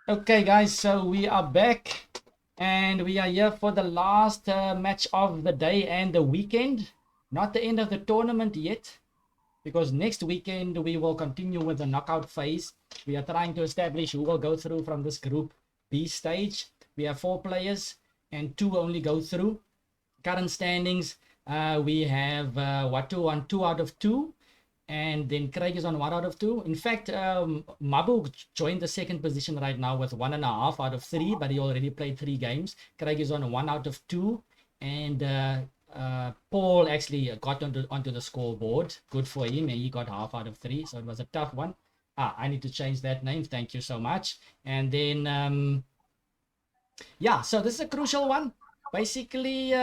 Okay, guys, so we are back and we are here for the last match of the day and the weekend. Not the end of the tournament yet, because next weekend we will continue with the knockout phase. We are trying to establish who will go through from this Group B stage. We have 4 players and 2 only go through. Current standings, we have Watu on 2 out of 2. And then Craig is on 1 out of 2. In fact, Mabu joined the second position right now with 1.5 out of 3, but he already played 3 games. Craig is on 1 out of 2. And Paul actually got onto the scoreboard. Good for him. And he got half out of 3. So it was a tough one. I need to change that name. Thank you so much. And then, yeah, so this is a crucial one. Basically,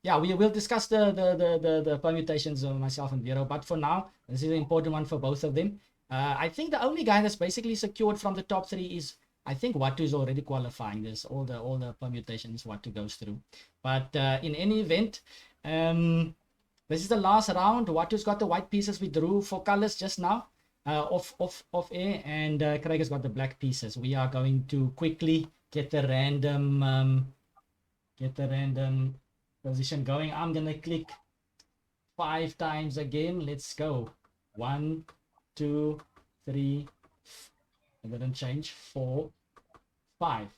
yeah, we will discuss the permutations of myself and Vero, but for now, this is an important one for both of them. I think the only guy that's basically secured from the top 3 is, I think Watu is already qualifying. There's all the permutations Watu goes through. But in any event, this is the last round. Watu's got the white pieces we drew for colors just now, off air, and Craig has got the black pieces. We are going to quickly get the random position going. I'm gonna click 5 times again. Let's go. 1, 2, 3. It didn't change. 4, 5.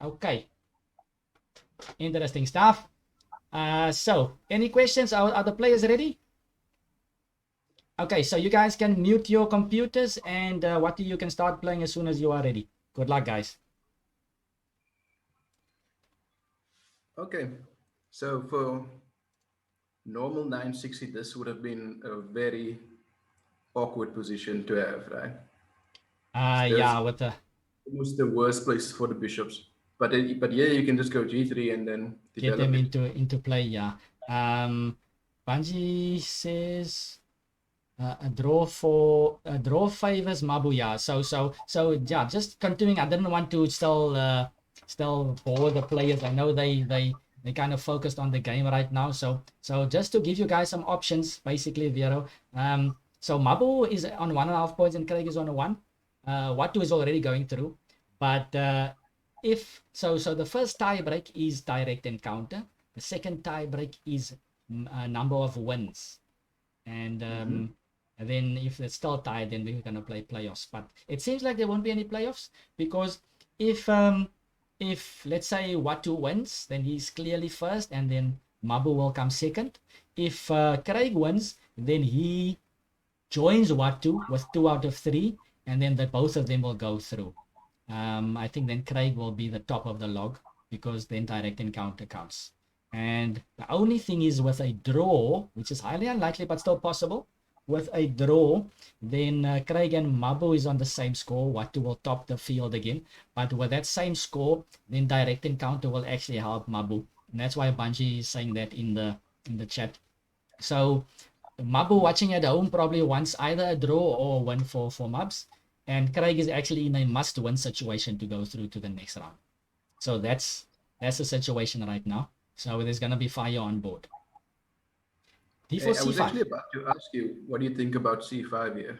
Okay. Interesting stuff. So, any questions? Are the players ready? Okay, so you guys can mute your computers, and you can start playing as soon as you are ready. Good luck, guys. Okay, so for normal 960, this would have been a very awkward position to have, right? Yeah, with the almost the worst place for the bishops. But yeah, you can just go g3 and then get them develop it. into play. Yeah. Bungie says a draw favors Mabuya. So yeah, just continuing. I didn't want to still bore the players. I know they kind of focused on the game right now. So just to give you guys some options, basically, Vero. So Mabu is on 1.5 points and Craig is on 1. Watu is already going through, but if so the first tie break is direct encounter. The second tie break is number of wins, and then if it's still tied, then we're gonna play playoffs. But it seems like there won't be any playoffs, because if let's say Watu wins, then he's clearly first, and then Mabu will come second. If Craig wins, then he joins Watu with 2 out of 3, and then both of them will go through. I think then Craig will be the top of the log, because then direct encounter counts. And the only thing is, with a draw, which is highly unlikely but still possible, with a draw, then Craig and Mabu is on the same score. Watu will top the field again. But with that same score, then direct encounter will actually help Mabu. And that's why Bungie is saying that in the chat. So Mabu watching at home probably wants either a draw or win for Mubs. And Craig is actually in a must-win situation to go through to the next round. So that's the situation right now. So there's going to be fire on board. D4 C5. I was actually about to ask you, what do you think about C5 here?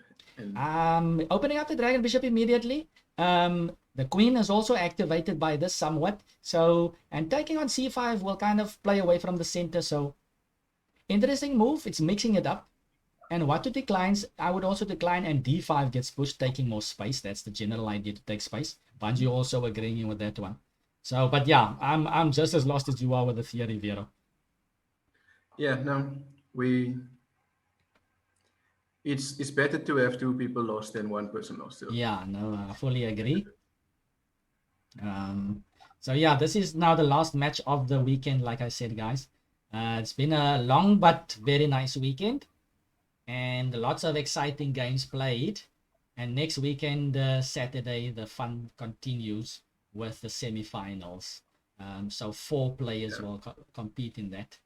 Opening up the Dragon Bishop immediately. The Queen is also activated by this somewhat. So, and taking on C5 will kind of play away from the center. So, interesting move. It's mixing it up. And Watu declines. I would also decline, and D5 gets pushed, taking more space. That's the general idea, to take space. Bungie also agreeing with that one. So, but yeah, I'm just as lost as you are with the theory, Vero. Yeah, no, it's better to have 2 people lost than 1 person lost. So. Yeah, no, I fully agree. So yeah, this is now the last match of the weekend, like I said, guys. It's been a long but very nice weekend, and lots of exciting games played. And next weekend, Saturday, the fun continues with the semifinals. So 4 players will compete in that.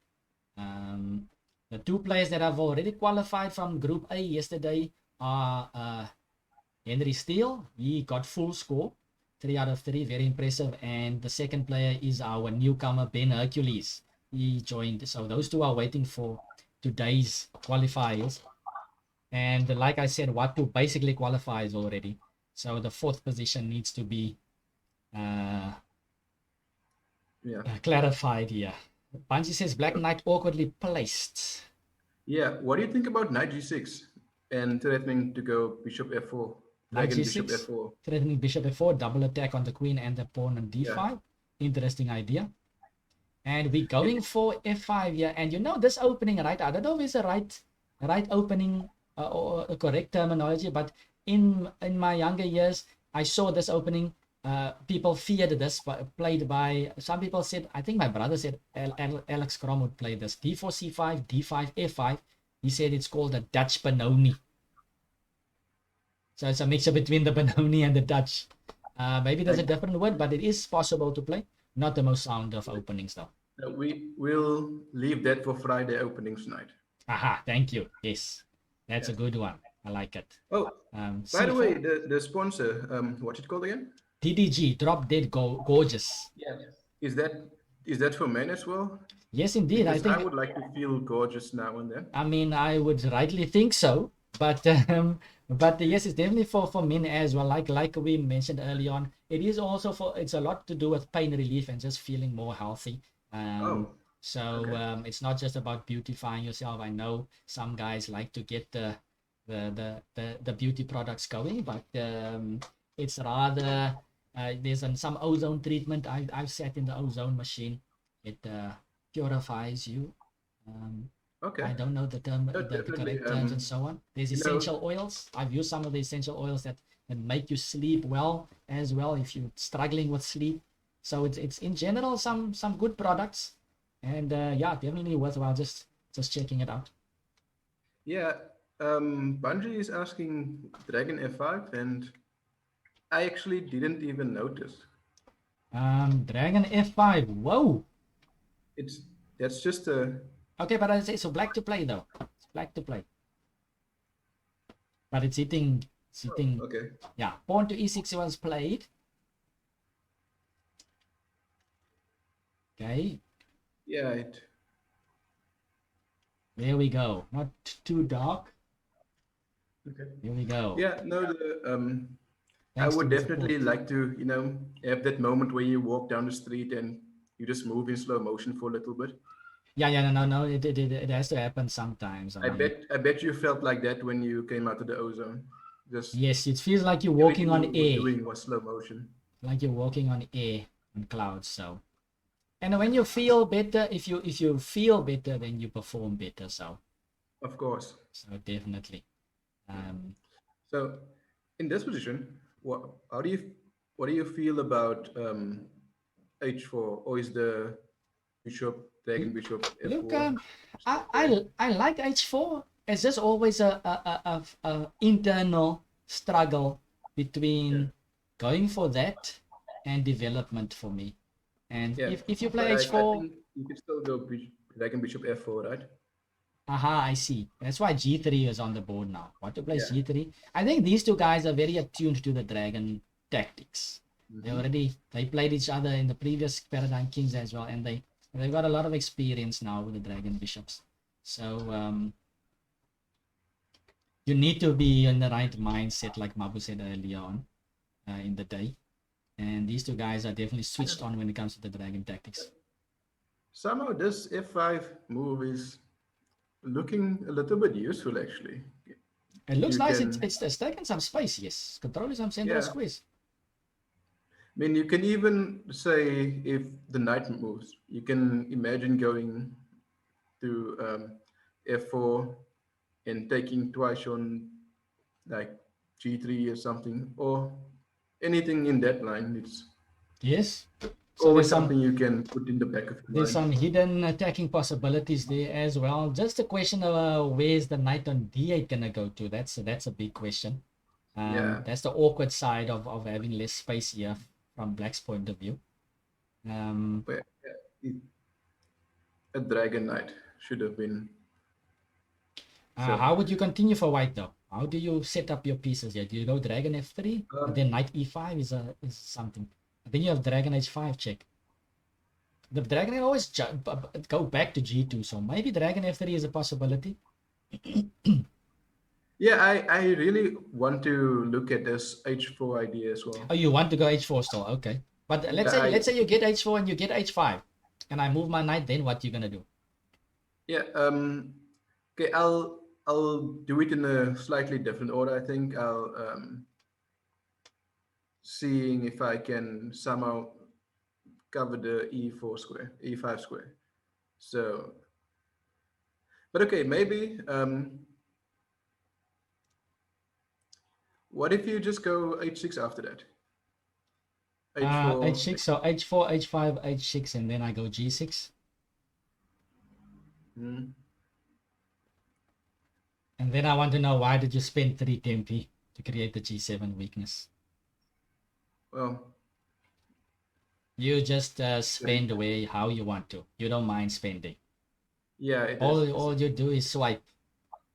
The 2 players that have already qualified from Group A yesterday are Henry Steele. He got full score, 3 out of 3, very impressive. And the second player is our newcomer, Ben Hercules. He joined. So those 2 are waiting for today's qualifiers. And like I said, Watu basically qualifies already. So the fourth position needs to be clarified here. Bungie says Black Knight awkwardly placed. Yeah, what do you think about knight g6 and threatening to go bishop f4, Knight dragon bishop g6, f4? threatening bishop f4, double attack on the queen and the pawn on d5. Yeah. Interesting idea. And we're going for f5 here. And you know this opening, right? I don't know if it's a right opening or a correct terminology, but in my younger years, I saw this opening. People feared this, played by, some people said, I think my brother said Alex Crom would play this. d4, c5, d5, f5. He said it's called a Dutch Benoni. So it's a mixture between the Benoni and the Dutch. Maybe there's a different word, but it is possible to play. Not the most sound of openings, though. We will leave that for Friday openings night. Aha, thank you. Yes, that's a good one. I like it. Oh, by the way, the sponsor, what's it called again? DDG, Drop Dead Gorgeous. Yeah. Is that for men as well? Yes, indeed. Because I would like to feel gorgeous now and then. I mean, I would rightly think so, but yes, it's definitely for men as well. Like we mentioned early on, it is also it's a lot to do with pain relief and just feeling more healthy. It's not just about beautifying yourself. I know some guys like to get the beauty products going, but it's rather there's some ozone treatment. I've sat in the ozone machine. It purifies you. I don't know the term, the correct terms and so on. There's essential oils. I've used some of the essential oils that make you sleep well as well if you're struggling with sleep. So it's in general some good products, and definitely worthwhile just checking it out. Yeah, Bungie is asking Dragon F5, and I actually didn't even notice. Dragon F5. Whoa. That's just a. Okay, but I say so. Black to play though. It's black to play. But it's sitting. Oh, okay. Yeah, pawn to e6 was played. Okay. Yeah. There we go. Not too dark. Okay. Here we go. Yeah. No. I would definitely like to, have that moment where you walk down the street and you just move in slow motion for a little bit. Yeah. No. It has to happen sometimes. I bet you felt like that when you came out of the ozone. Yes, it feels like you're walking on air. Doing was slow motion. Like you're walking on air, on clouds. So, and when you feel better, if you feel better, then you perform better. So, of course. So definitely. So, in this position, what do you feel about h4, or is the dragon bishop f4? Look, I like h4. It's just always a internal struggle between going for that and development for me. And if you play h4, I think you could still go dragon bishop f4, right? Aha, I see. That's why g3 is on the board now. What to play g3? I think these two guys are very attuned to the dragon tactics. Mm-hmm. They played each other in the previous Paradigm Kings as well, and they've got a lot of experience now with the dragon bishops. So you need to be in the right mindset, like Mabu said earlier on in the day. And these two guys are definitely switched on when it comes to the dragon tactics. Somehow this f5 move is looking a little bit useful, actually. It looks nice. It's taking some space, yes. Controlling some central squares. I mean, you can even say if the knight moves, you can imagine going to f4 and taking twice on like g3 or something, or anything in that line. Yes. So always something you can put in the back of your mind. There's some hidden attacking possibilities there as well. Just a question of where's the knight on d8 gonna go to? That's a big question. That's the awkward side of having less space here from Black's point of view. A dragon knight should have been. How would you continue for white though? How do you set up your pieces here? Do you go dragon f3? And then knight e5 is something. Then you have dragon h5 check. The dragon can always go back to g2, so maybe dragon f3 is a possibility. Yeah, I really want to look at this H4 idea as well. Oh, you want to go h4 still? Okay. But Yeah, let's say you get h4 and you get h5, and I move my knight. Then what you gonna do? yeah. Okay, I'll do it in a slightly different order. I think I'll seeing if I can somehow cover the E4 square, E5 square. So, but okay, maybe. What if you just go H6 after that? H4. H6. So h4, h5, h6, and then I go g6. Hmm. And then I want to know, why did you spend 3 tempi to create the g7 weakness? Well, You just spend away how you want to. You don't mind spending. yeah, it is. All you do is swipe.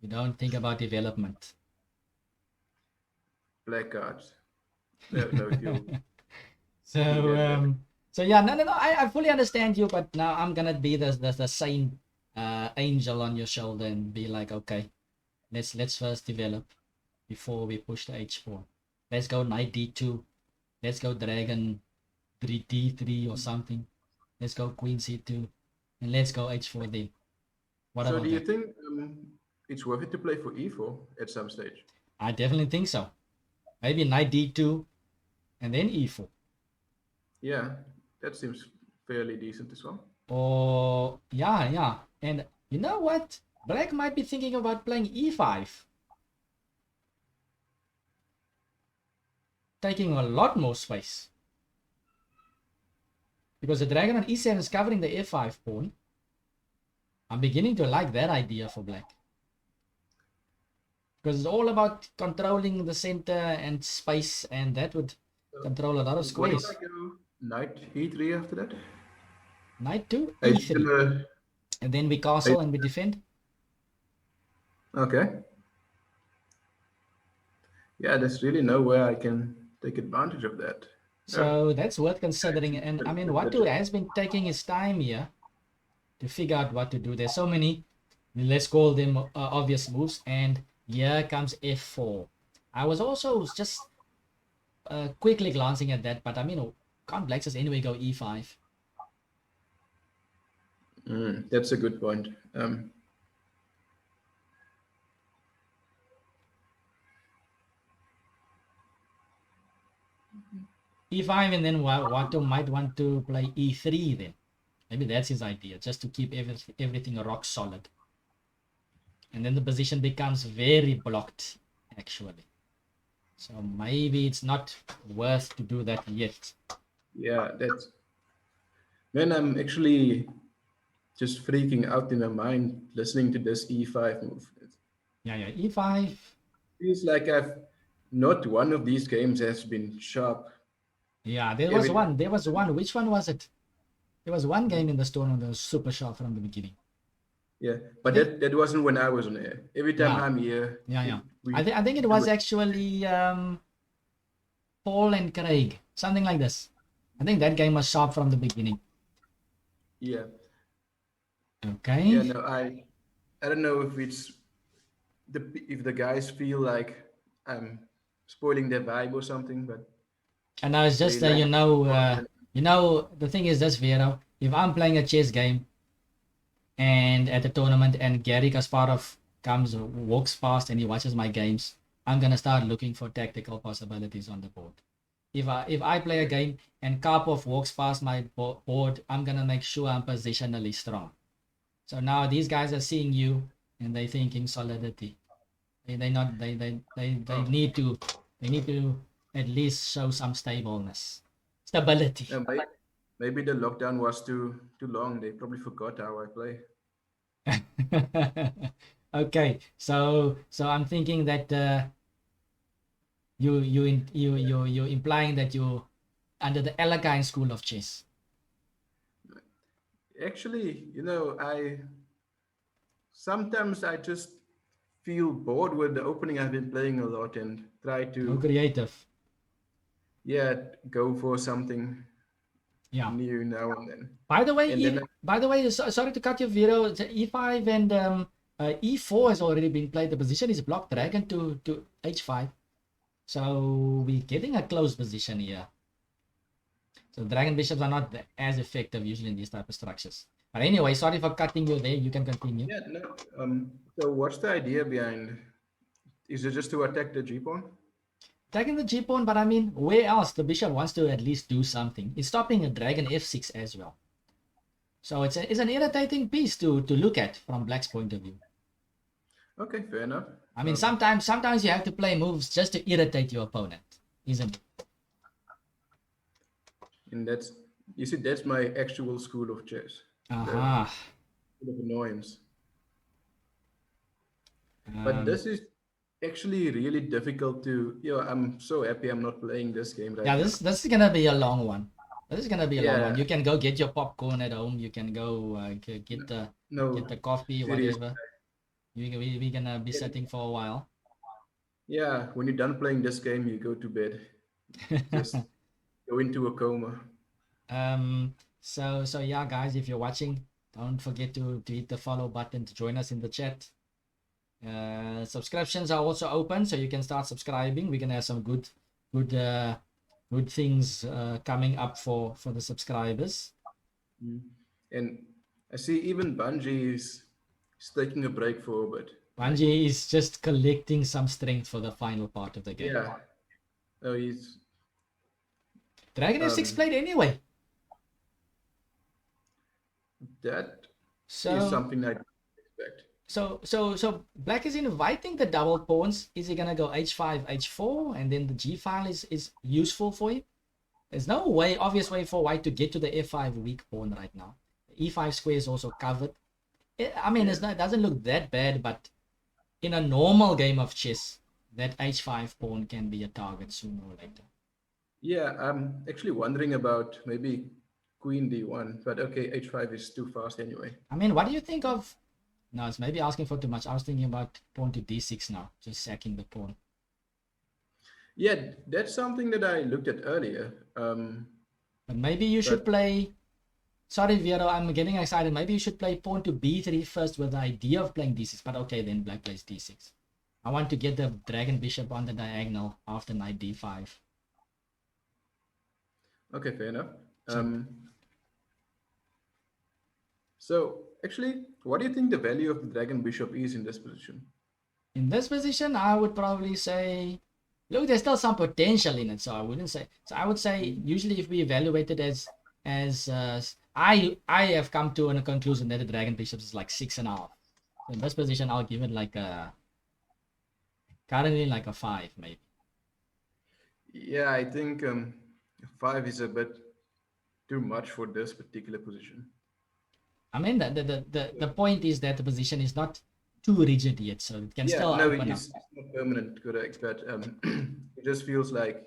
You don't think about development. Black cards. No, if you So do that, then yeah, no. I fully understand you, but now I'm gonna be the same angel on your shoulder and be like, okay, let's first develop before we push the h4. Let's go knight d2. Let's go dragon 3d3 or something. Let's go queen c2, and let's go h4 then. What So, about do you that? think it's worth it to play for E4 at some stage? I definitely think so. Maybe knight d2 and then e4. Yeah, that seems fairly decent as well. Or yeah. And you know what? Black might be thinking about playing e5, taking a lot more space. Because the dragon on e7 is covering the f5 pawn. I'm beginning to like that idea for black. Because it's all about controlling the center and space, and that would control a lot of What if I squares. go knight E3 after that? Knight to Are you e3. gonna? And then we castle and we defend. Okay. Yeah, there's really no way I can take advantage of that. Yeah. So that's worth considering. And I mean, Watu has been taking his time here to figure out what to do. There's so many, let's call them obvious moves. And here comes f4. I was also just quickly glancing at that, but I mean, can't blacks just anyway go e5? That's a good point. E5, and then Watu might want to play e3 then. Maybe that's his idea, just to keep everything rock solid. And then the position becomes very blocked, actually. So maybe it's not worth to do that yet. Yeah, that's when I'm actually just freaking out in my mind listening to this E5 move. It Yeah, e5. feels like I've not one of these games has been sharp. Yeah, there was Every one. There was one. Which one was it? There was one game in the tournament that was super sharp from the beginning. Yeah, I but think, that wasn't when I was on air. Every time yeah, I'm here, yeah. we I think it do was it. actually Paul and Craig, something like this. I think that game was sharp from the beginning. Yeah, yeah. Okay. No, I don't know if it's if the guys feel like I'm spoiling their vibe or something, but And now it's they just like the thing is this, Vero. If I'm playing a chess game and at the tournament and Gary Kasparov walks past and he watches my games, I'm gonna start looking for tactical possibilities on the board. If I play a game and Karpov walks past my board, I'm gonna make sure I'm positionally strong. So now these guys are seeing you and they thinking solidity. They not they oh, need to at least show some stability. no, maybe the lockdown was too long. They probably forgot how I play. Okay, so I'm thinking that you implying that you under the Elegant school of chess. Actually, I sometimes I just feel bored with the opening. I've been playing a lot and try No to, creative. yeah, go for something Yeah. new now and then. By the way, And then, sorry to cut your video. The E5 and e4 has already been played. The position is blocked. Dragon to h5. So we're getting a close position here. So dragon bishops are not as effective usually in these type of structures. But anyway, sorry for cutting you there. You can continue. Yeah, no. So what's the idea behind? Is it just to attack the G pawn? Attacking the G pawn, but I mean, where else the bishop wants to at least do something? It's stopping a dragon f6 as well. So it's an irritating piece to look at from Black's point of view. Okay, fair enough. I mean, sometimes you have to play moves just to irritate your opponent, isn't it? And that's my actual school of chess. Uh-huh. Of annoyance. But this is actually really difficult to. I'm so happy I'm not playing this game right now. Yeah, this is gonna be a long one. This is gonna be a long one. You can go get your popcorn at home. You can go get the coffee, whatever. We're gonna be sitting for a while. Yeah, when you're done playing this game, you go to bed. Just go into a coma. So yeah, guys, if you're watching, don't forget to hit the follow button to join us in the chat. Subscriptions are also open, so you can start subscribing. We're gonna have some good things coming up for the subscribers. And I see even Bungie is taking a break for a bit. Bungie is just collecting some strength for the final part of the game. Yeah. Oh, he's Dragon f6 played anyway. That is something I didn't expect. So Black is inviting the double pawns. Is he gonna go h5, h4, and then the g file is useful for him? There's no obvious way for White to get to the f5 weak pawn right now. The e5 square is also covered. I mean, it doesn't look that bad, but in a normal game of chess, that h5 pawn can be a target sooner or later. Yeah, I'm actually wondering about maybe queen d1, but okay, h5 is too fast anyway. I mean, what do you think of... No, it's maybe asking for too much. I was thinking about pawn to d6 now, just sacking the pawn. Yeah, that's something that I looked at earlier. But maybe you should play... Sorry, Vero, I'm getting excited. Maybe you should play pawn to b3 first with the idea of playing d6. But okay, then Black plays d6. I want to get the dragon bishop on the diagonal after knight d5. Okay, fair enough. So, actually, what do you think the value of the dragon bishop is in this position? In this position, I would probably say... Look, there's still some potential in it, so I wouldn't say... So I would say, usually if we evaluate it as I have come to a conclusion that the dragon bishop is like 6.5. So in this position, I'll give it like currently like a 5, maybe. Yeah, I think 5 is a bit too much for this particular position. I mean, the point is that the position is not too rigid yet, so it can still open up. It's not permanent, correct, but it just feels like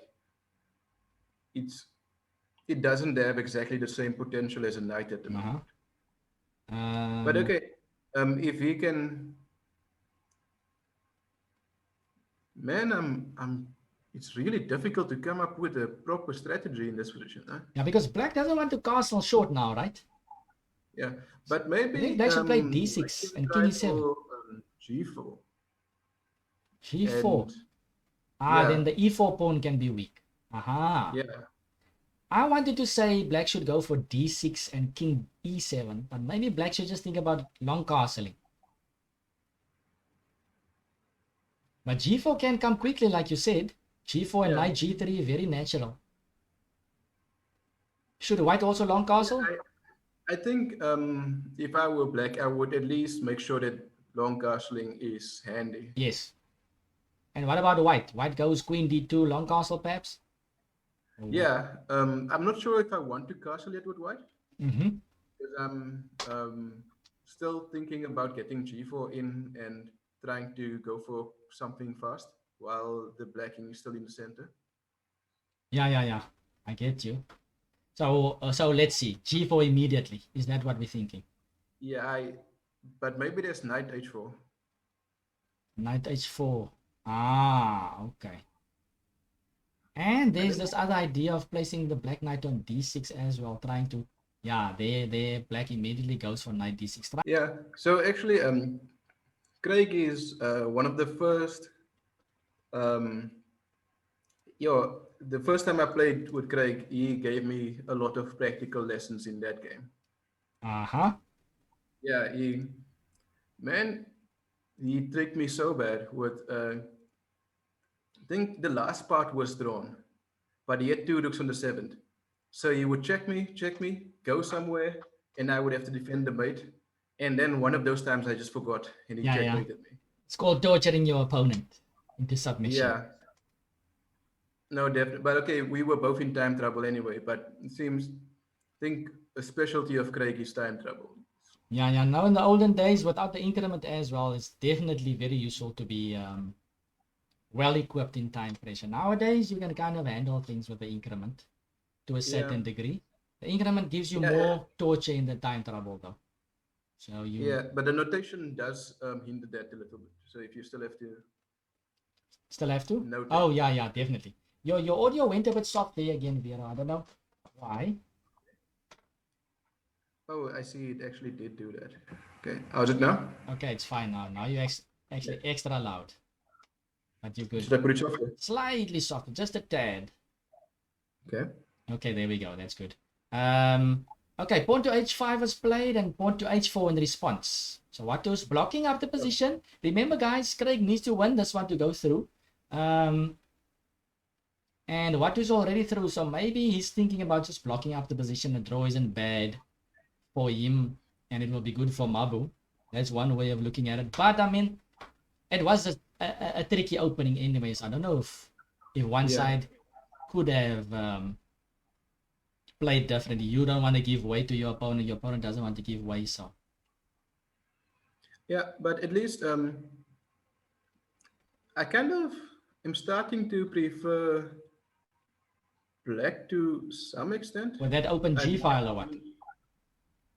it doesn't have exactly the same potential as a knight at the moment. But okay, if he can, man, it's really difficult to come up with a proper strategy in this position. Huh? Yeah, because Black doesn't want to castle short now, right? Yeah, but maybe I think Black should play d6 and king e7. g4. g4. Then the e4 pawn can be weak. Aha. Yeah. I wanted to say Black should go for d6 and king e7, but maybe Black should just think about long castling. But g4 can come quickly, like you said. g4 and knight g3, very natural. Should White also long castle? I think if I were Black, I would at least make sure that long castling is handy. Yes. And what about White? White goes queen d2, long castle perhaps? Yeah, I'm not sure if I want to castle yet with White. Because I'm still thinking about getting g4 in and trying to go for something fast while the Black king is still in the center. Yeah. I get you. So let's see. g4 immediately. Is that what we're thinking? Yeah, but maybe there's knight h4. Knight h4. Okay. And there's this other idea of placing the black knight on d6 as well, trying to... Yeah, there Black immediately goes for knight d6. Yeah, so actually, Craig is one of the first. Um, the first time I played with Craig, he gave me a lot of practical lessons in that game. Uh-huh. Yeah, man, he tricked me so bad with. I think the last part was drawn, but he had two rooks on the seventh. So he would check me, go somewhere, and I would have to defend the mate. And then one of those times I just forgot, and he Yeah, yeah. checkmated me. It's called torturing your opponent into submission. Yeah, no, definitely. But okay, we were both in time trouble anyway. But it seems, I think a specialty of Craig is time trouble. Yeah, yeah. Now in the olden days, without the increment as well, it's definitely very useful to be well equipped in time pressure. Nowadays, you can kind of handle things with the increment to a Yeah, certain degree. The increment gives you yeah, yeah. more torture in the time trouble, though. So you Yeah, but the notation does hinder that a little bit. So if you still have to still have to. note it. Oh yeah, yeah, definitely. Your audio went a bit soft there again, Vera. I don't know why. Oh, I see. It actually did do that. Okay, how's it now? Okay, it's fine now. Now you actually extra loud, but you're good. Should I put it softer? Slightly softer, just a tad. Okay. Okay, there we go. That's good. Okay, pawn to h5 was played and pawn to h4 in response. So Watu's blocking up the position. Remember, guys, Craig needs to win this one to go through. And Watu's already through, so maybe he's thinking about just blocking up the position. The draw isn't bad for him, and it will be good for Mabu. That's one way of looking at it. But, I mean, it was a tricky opening anyways. I don't know if one side could have played differently. You don't want to give way to your opponent doesn't want to give way, so Yeah, but at least I kind of am starting to prefer black to some extent. with that open G file or what?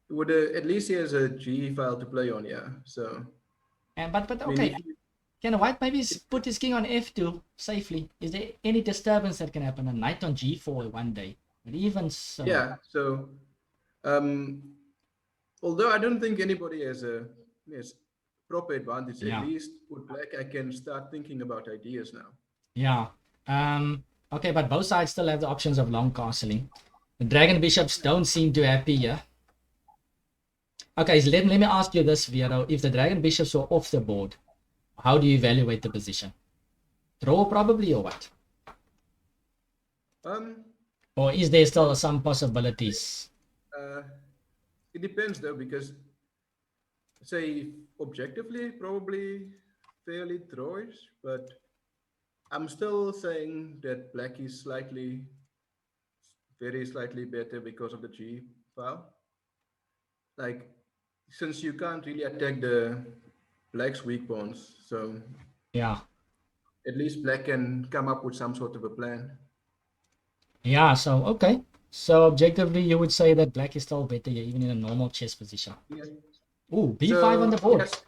Would at least he has a G file to play on, yeah. So And but I mean, okay, can White maybe put his king on F2 safely? Is there any disturbance that can happen? A knight on G4 one day, but even so, yeah. So um, although I don't think anybody has proper advantage, yeah, at least with black I can start thinking about ideas now. yeah. Okay, but both sides still have the options of long castling. The dragon bishops don't seem too happy here. Okay, so let me ask you this, Vero. If the dragon bishops were off the board, how do you evaluate the position? Draw probably or what? Or is there still some possibilities? It depends though, because say objectively probably fairly drawish, but I'm still saying that black is very slightly better because of the G file. Like, since you can't really attack the black's weak pawns, so Yeah. at least black can come up with some sort of a plan. Yeah, so okay. So objectively you would say that black is still better here, even in a normal chess position. Yeah. Ooh, b5 on the board. Yes,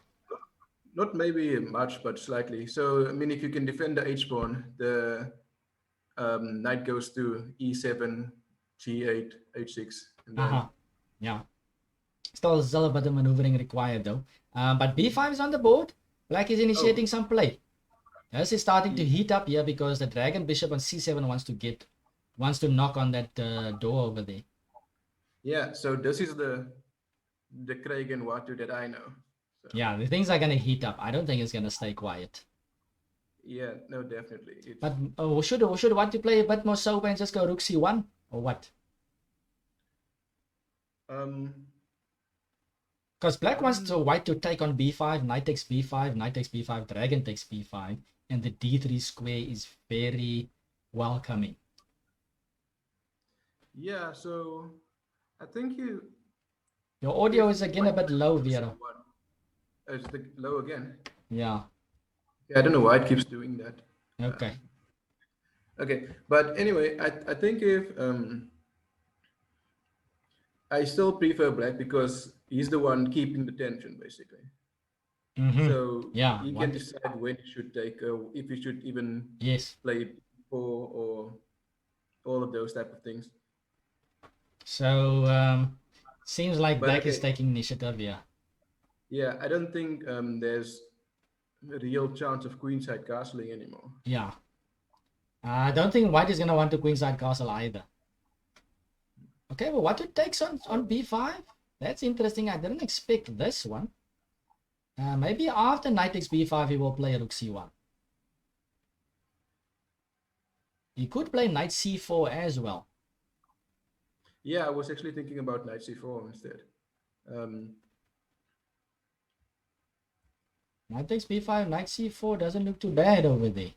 not maybe much, but slightly. So I mean, if you can defend the H pawn, the knight goes to E7, G8, H6, and then Yeah. Still a bit of maneuvering required though. But b5 is on the board. Black is initiating some play. This is starting to heat up here because the dragon bishop on c7 wants to knock on that door over there. Yeah, so this is the Craig and Watu that I know. So. Yeah, the things are gonna heat up. I don't think it's gonna stay quiet. Yeah, no, definitely. But should Watu play a bit more sober and just go rook c1 or what? Because black wants white to take on b5, knight takes b5, knight takes b5, dragon takes b5, and the d3 square is very welcoming. Yeah, so I think your audio is again a bit low, Vero. Is it low again? Yeah. I don't know why it keeps doing that. Okay. Okay, but anyway, I think if I still prefer black because he's the one keeping the tension, basically. So yeah, he can decide when he should take, if he should even play before or all of those type of things. So seems like black is taking initiative here. Yeah, I don't think there's real chance of queenside castling anymore. Yeah. I don't think white is going to want to queenside castle either. Okay, well, what it takes on b5? That's interesting. I didn't expect this one. Maybe after knight takes b5, he will play rook c1. He could play knight c4 as well. Yeah, I was actually thinking about knight c4 instead. Knight takes b5, knight c4 doesn't look too bad over there.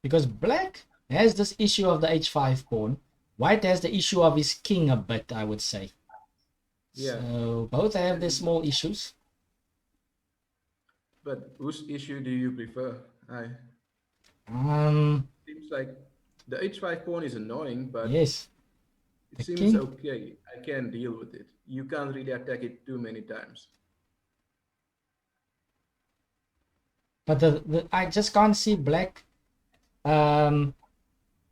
Because black has this issue of the h5 pawn. White has the issue of his king a bit, I would say. Yeah. So both have their small issues. But whose issue do you prefer? Seems like the h5 pawn is annoying, but Yes. it seems okay. I can deal with it. You can't really attack it too many times. But I just can't see black. I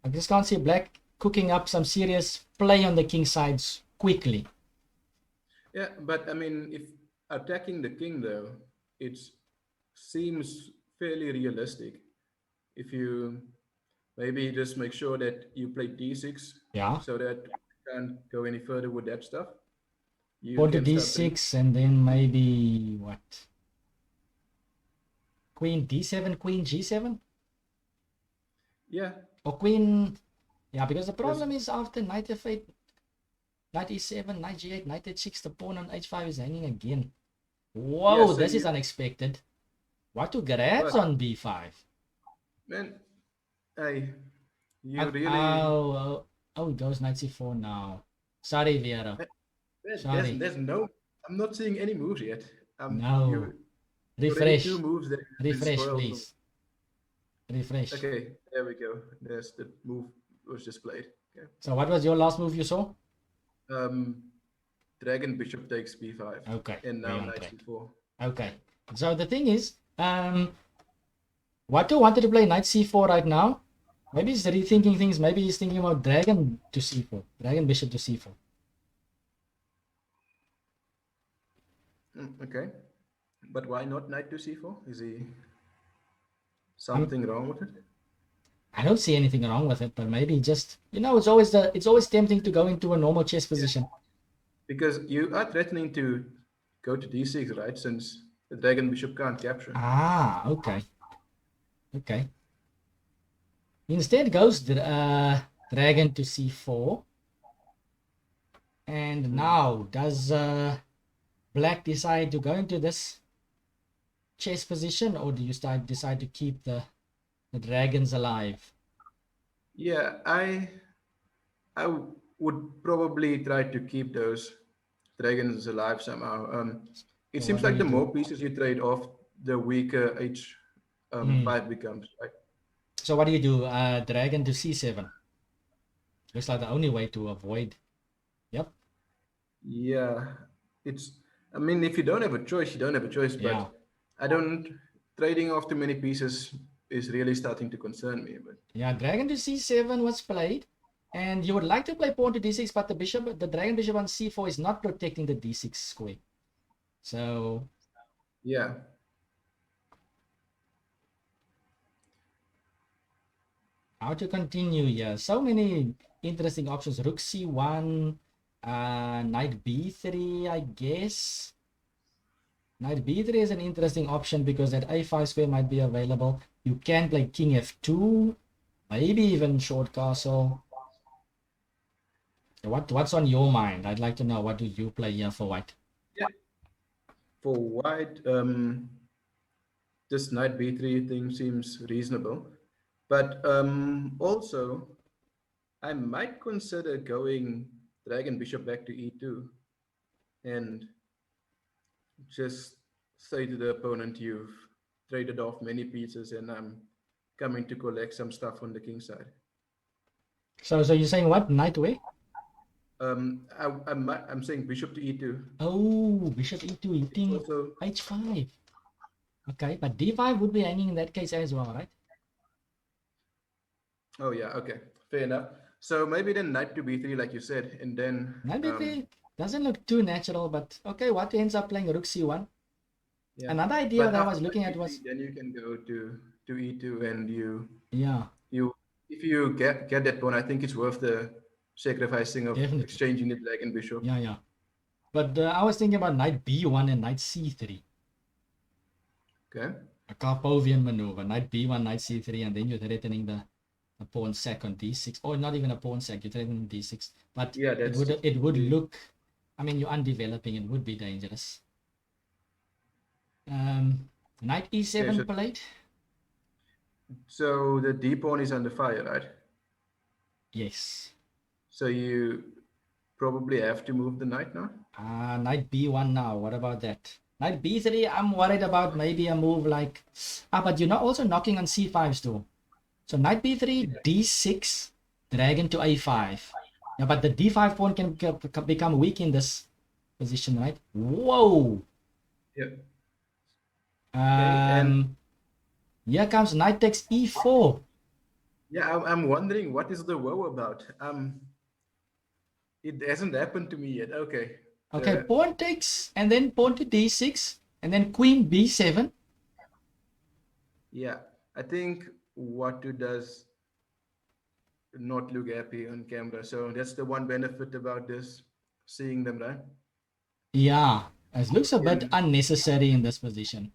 just can't see black cooking up some serious play on the king sides quickly. Yeah, but I mean, if attacking the king though, it seems fairly realistic. If you maybe just make sure that you play d6, Yeah. so that you can't go any further with that stuff. You Pawn to can start d6 and then maybe what? Queen d7, queen g7? Yeah. Or queen... Yeah, because the problem is after knight f8, knight e7, knight g8, knight h6, the pawn on h5 is hanging again. Whoa, Yeah, so this is unexpected. What to grabs on b5? Man, you really... Oh, it goes knight c4 now. Sorry, Vieira. Sorry. There's no... I'm not seeing any moves yet. No. Refresh. 2 moves that refresh, please. Refresh. Okay, there we go. There's the move was just played. Okay. So what was your last move you saw? Dragon bishop takes b5. Okay. And now knight c4. Okay. So the thing is, Watu wanted to play knight c4 right now. Maybe he's rethinking things. Maybe he's thinking about dragon to c4. Dragon bishop to c4. Okay. But why not knight to c4? Is he something wrong with it? I don't see anything wrong with it, but maybe just, it's always tempting to go into a normal chess position. Yeah. Because you are threatening to go to d6, right? Since the dragon bishop can't capture. Ah, okay. Okay. Instead goes dragon to c4. And now, does black decide to go into this chess position, or do you decide to keep the dragons alive? Yeah, I would probably try to keep those dragons alive somehow. It seems like the more pieces you trade off, the weaker h5 becomes, right? So what do you do? Dragon to c7. Looks like the only way to avoid. Yep. Yeah, I mean, if you don't have a choice, you don't have a choice. But yeah. Trading off too many pieces is really starting to concern me. But yeah, dragon to c7 was played. And you would like to play pawn to d6, but the dragon bishop on c4 is not protecting the d6 square. So yeah. How to continue here? So many interesting options. Rook c1, knight b3, I guess. Knight b3 is an interesting option because that a5 square might be available. You can play king f2, maybe even short castle. What's on your mind? I'd like to know, what do you play here for white? Yeah. For white, this knight b3 thing seems reasonable. But also, I might consider going dragon bishop back to e2 and just say to the opponent, you've traded off many pieces and I'm coming to collect some stuff on the king side. So you're saying what? Knight where? I'm saying bishop to e2. Oh, bishop e2 eating also h5. Okay, but d5 would be hanging in that case as well, right? Oh yeah, okay, fair enough. So maybe then knight to b3, like you said, and then knight b3 doesn't look too natural, but okay. What ends up playing rook c1? Yeah. Another idea But that I after was knight looking at b3, was, then you can go to e2, and yeah, you if you get that pawn, I think it's worth the sacrificing of definitely. exchanging the black and bishop. Yeah, yeah. But I was thinking about knight b1 and knight c3. Okay. A Karpovian maneuver. Knight b1, knight c3, and then you're threatening the pawn sack on d6. Or not even a pawn sack, you're threatening d6. But Yeah, it that's would just it would the look, I mean, you're undeveloping, it would be dangerous. Knight okay. e7 played? So the d pawn is under fire, right? Yes. So you probably have to move the knight now. Knight b1 now. What about that? Knight b3, I'm worried about maybe a move like... but you're not also knocking on c5s too. So knight b3, d6, dragon to a5. Yeah, but the d5 pawn can become weak in this position, right? Whoa! Yeah. Okay. And Here comes knight takes e4. yeah, I'm wondering what is the woe about. It hasn't happened to me yet. Okay. Okay, The pawn takes, and then pawn to d6, and then queen b7. Yeah, I think Watu does not look happy on camera. So that's the one benefit about this, seeing them, right? Yeah, it looks a bit And unnecessary in this position.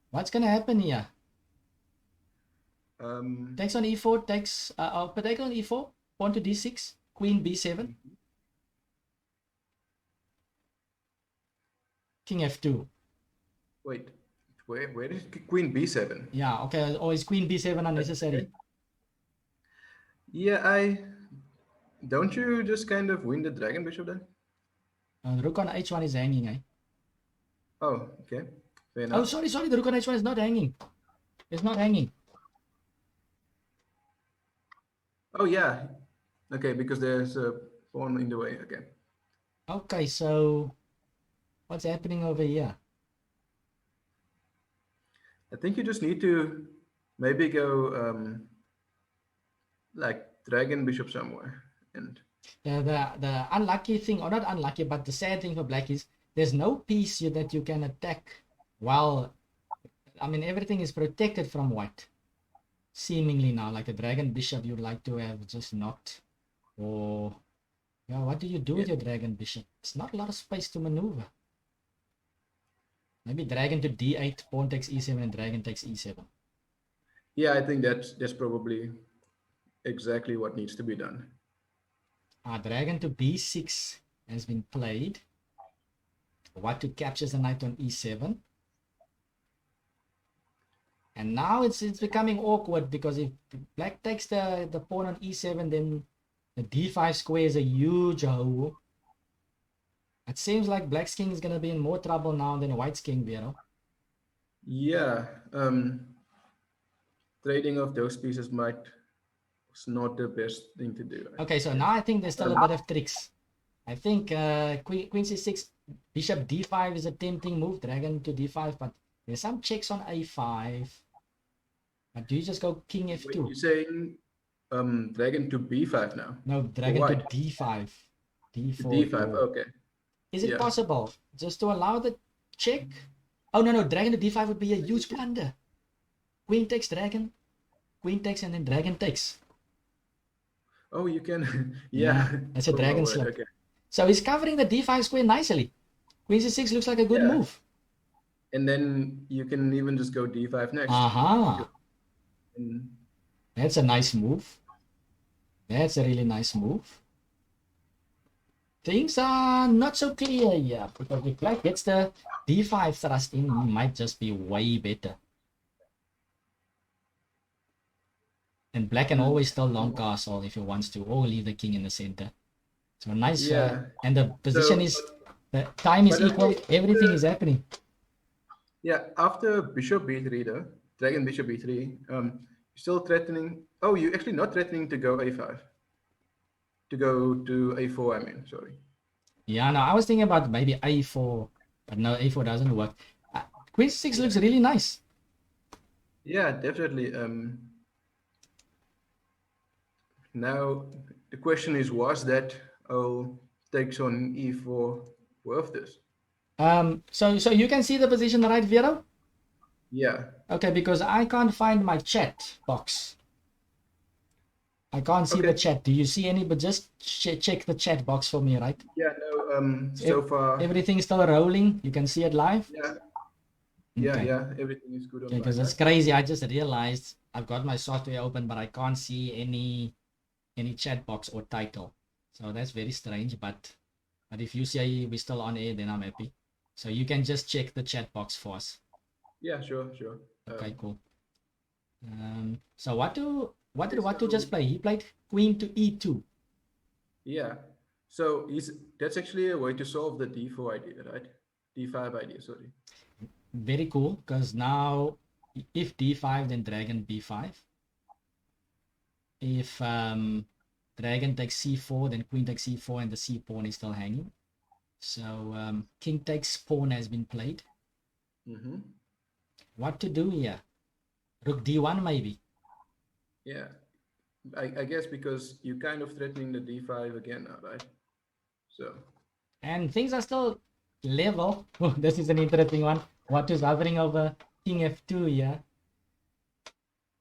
What's gonna happen here? um, Takes on e4, takes, take on e4, pawn to d6, queen b7, king f2. wait, where is Queen B7? Yeah, okay, or is queen b7 Okay. unnecessary? Yeah, I don't you just kind of win the dragon bishop then? Rook on h1 is hanging, eh? Oh, okay, fair Oh, enough. sorry, the rook on h1 is not hanging. It's not hanging. Oh yeah, okay, because there's a pawn in the way. Okay, Okay, so what's happening over here? I think you just need to maybe go like dragon bishop somewhere, and The unlucky thing, or not unlucky, but the sad thing for black is there's no piece that you can attack. Well, I mean, everything is protected from white. Seemingly now, like the dragon bishop you'd like to have just knocked. Or, yeah, what do you do yeah, with your dragon bishop? It's not a lot of space to maneuver. Maybe dragon to d8, pawn takes e7, and dragon takes e7. yeah, I think that's probably exactly what needs to be done. Dragon to b6 has been played. White to captures the knight on e7. And now it's becoming awkward because if black takes the pawn on e7, then the d5 square is a huge hole. It seems like black's king is going to be in more trouble now than white's king, Vero. Yeah, trading of those pieces might is not the best thing to do, I Okay, so guess. now I think there's still a bit of tricks. I think queen c6, bishop d5 is a tempting move, dragon to d5, but there's some checks on a5. But do you just go king Wait, f2? you're saying dragon to b5 now No, for dragon to white? d5, To d4, d5, or okay. is it Yeah. possible just to allow the check? Oh, no, dragon to d5 would be a huge blunder. Queen takes dragon, queen takes, and then dragon takes. Oh, you can. Yeah, Yeah. that's a Oh my dragon word. slip. Okay. So he's covering the d5 square nicely. Queen c6 looks like a good Yeah. move. And then you can even just go d5 next. Aha, And that's a nice move. That's a really nice move. Things are not so clear here because if black gets the d5 thrust in, he might just be way better. And black can always still long castle if he wants to, or leave the king in the center. So nice, yeah. and the position So, is, the time is but equal, okay. everything is happening. Yeah. After bishop b3, though, dragon bishop b3, you're still threatening. Oh, you're actually not threatening to go a5. To go to a4, I mean, sorry. Yeah, no, I was thinking about maybe a4, but no, a4 doesn't work. Queen c6 looks Yeah. really nice. Yeah, definitely. Now the question is, was that takes on e4 worth this? So you can see the position, right, Vero? Yeah. Okay, because I can't find my chat box. I can't see the Okay. chat. Do you see any? But just check the chat box for me, right? Yeah. No. If So far. everything's still rolling, you can see it live. Yeah. Yeah. Okay. Yeah. Everything is good on Okay, my because it's side. crazy. I just realized I've got my software open, but I can't see any chat box or title. So that's very strange. But if you say we're still on air, then I'm happy. So you can just check the chat box for us. Yeah. Sure. Sure. Okay, cool. So what Okay. did Watu just So play? He played Queen to E2. yeah. So that's actually a way to solve the D4 idea, right? D5 idea. Sorry. Very cool, because now if D5, then dragon B5. If dragon takes C4, then queen takes C4, and the C pawn is still hanging. So king takes pawn has been played. Mm-hmm. What to do here? Rook D1 maybe. Yeah. I guess because you're kind of threatening the D5 again now, right? So. And things are still level. Oh, this is an interesting one. What is hovering over king F2 here?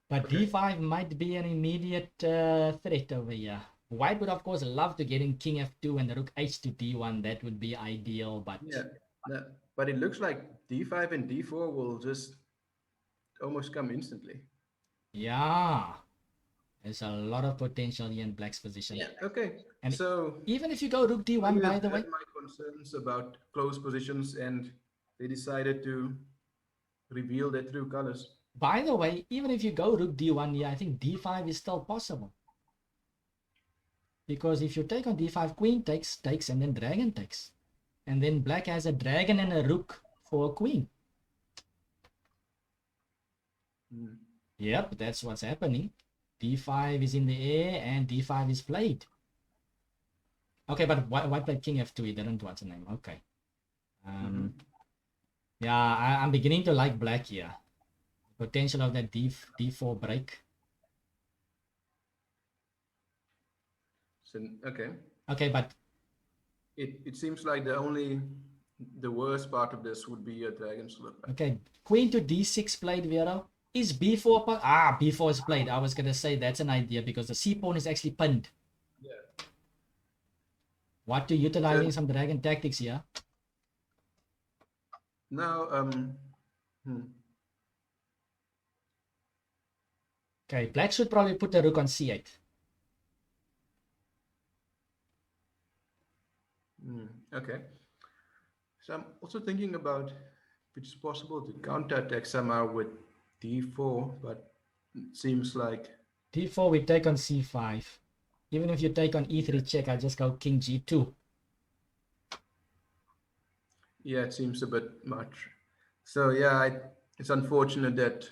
But Okay. D5 might be an immediate threat over here. White would, of course, love to get in king F2 and the rook H to D1. That would be ideal, but Yeah. No, but it looks like D5 and D4 will just almost come instantly. yeah, there's a lot of potential here in black's position. Yeah. Okay. And So even if you go rook D1, you by have the way, heard my concerns about close positions, and they decided to reveal their true colors. even if you go rook D1 here, I think D5 is still possible. Because if you take on D5, queen takes, and then dragon takes. And then black has a dragon and a rook for a queen. Mm. Yep, that's what's happening. D5 is in the air and D5 is played. Okay, but white played king F2. He didn't what's the name. Okay. Mm-hmm. Yeah, I'm beginning to like black here. Potential of that D4 break. So, okay. Okay, but It seems like the worst part of this would be a dragon slip. okay, queen to D6 played, Vero. Is B4 B4 is played. I was gonna say that's an idea because the C pawn is actually pinned. Yeah. What to utilizing So some dragon tactics here? now, hmm. Okay, black should probably put the rook on C8. Okay. So I'm also thinking about if it's possible to counterattack somehow with D4, but it seems like D4 we take on C5. Even if you take on E3 check, I just go king G2. yeah, it seems a bit much. So yeah, it's unfortunate that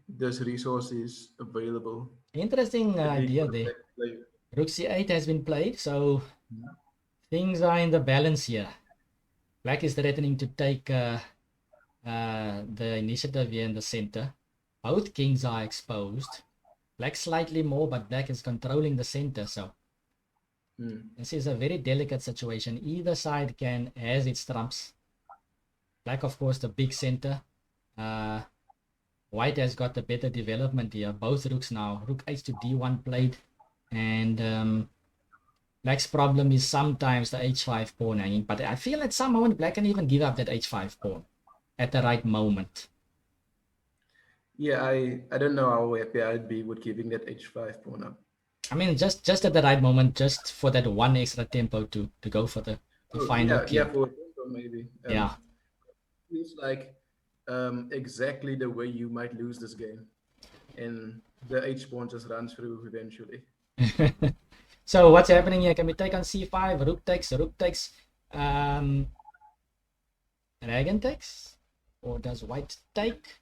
this resource is available. Interesting At least idea for the there. black player. Rook C8 has been played, so things are in the balance here. Black is threatening to take the initiative here in the center. Both kings are exposed. Black slightly more, but black is controlling the center, so this is a very delicate situation. Either side has its trumps. Black, of course, the big center. White has got the better development here. Both rooks now. Rook H to D1 played. And black's problem is sometimes the H5 pawn hanging. But I feel at some moment black can even give up that H5 pawn at the right moment. Yeah, I don't know how happy I'd be with giving that H5 pawn up. I mean, just at the right moment, just for that one extra tempo to go for the Oh, final yeah, kill. for a tempo maybe. Yeah. Feels like exactly the way you might lose this game, and the H pawn just runs through eventually. So what's happening here? Can we take on C5? Rook takes. Dragon takes? Or does white take?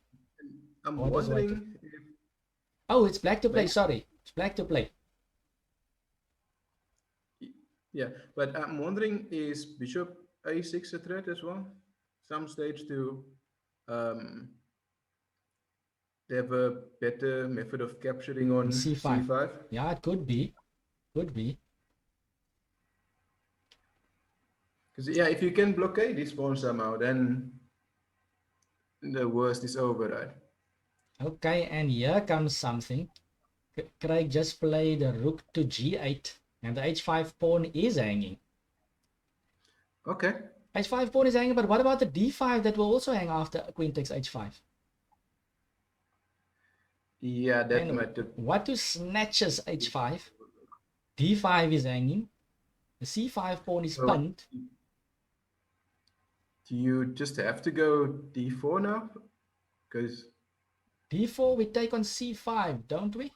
I'm Or does white take? wondering if Oh, it's black to play. maybe, Sorry. It's black to play. yeah, but I'm wondering is bishop A6 a threat as well? Some stage to um, have a better method of capturing on C5. C5. Yeah, it could be. Could be. Because yeah, if you can blockade this pawn somehow, then the worst is over, right? Okay, and here comes something. Craig just played the rook to g8, and the h5 pawn is hanging. Okay. H5 pawn is hanging, but what about the d5 that will also hang after queen takes h5? Yeah, that And might have. what to snatches h5? d5 is hanging. The c5 pawn is So pinned. do you just have to go d4 now? Because d4 we take on c5, don't we?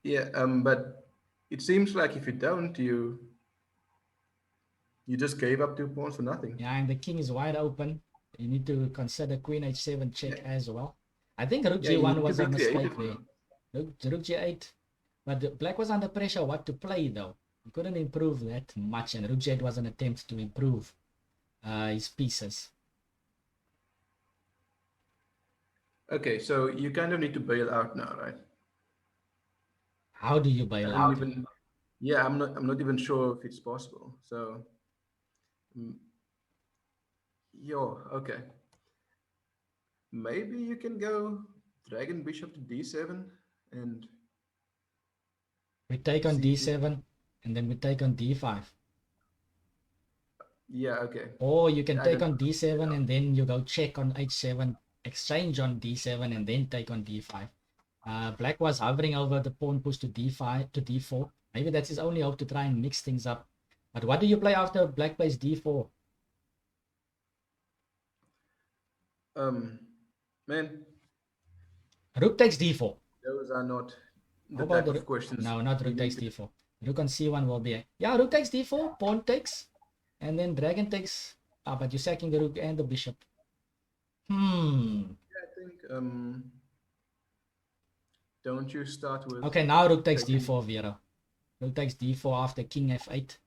yeah, but it seems like if you don't, you just gave up 2 pawns for nothing. Yeah, and the king is wide open. You need to consider queen h7 check Yeah, as well. I think rook yeah, you g1 need to was be a mistake creative there. now. Rook g8. But black was under pressure what to play though. He couldn't improve that much, and rook g8 was an attempt to improve his pieces. Okay, so you kind of need to bail out now, right? How do you I bail don't out? even. Yeah, I'm not even sure if it's possible. So, mm, yo, okay. Maybe you can go dragon bishop to d7 and We take on c2. d7, and then we take on d5. Yeah, okay. Or you can I take don't on know. d7 and then you go check on h7, exchange on d7, and then take on d5. Black was hovering over the pawn push to d5 to d4. Maybe that's his only hope to try and mix things up. But what do you play after black plays d4? Um, man, Rook takes d4. those are not How the about type the of questions no, not we rook takes need. d4. Rook on c1 will be yeah, rook takes d4, pawn takes, and then dragon takes. But you're sacking the rook and the bishop. I think don't you start with Okay, now rook takes taking. d4, Vero. Rook takes d4 after king f8.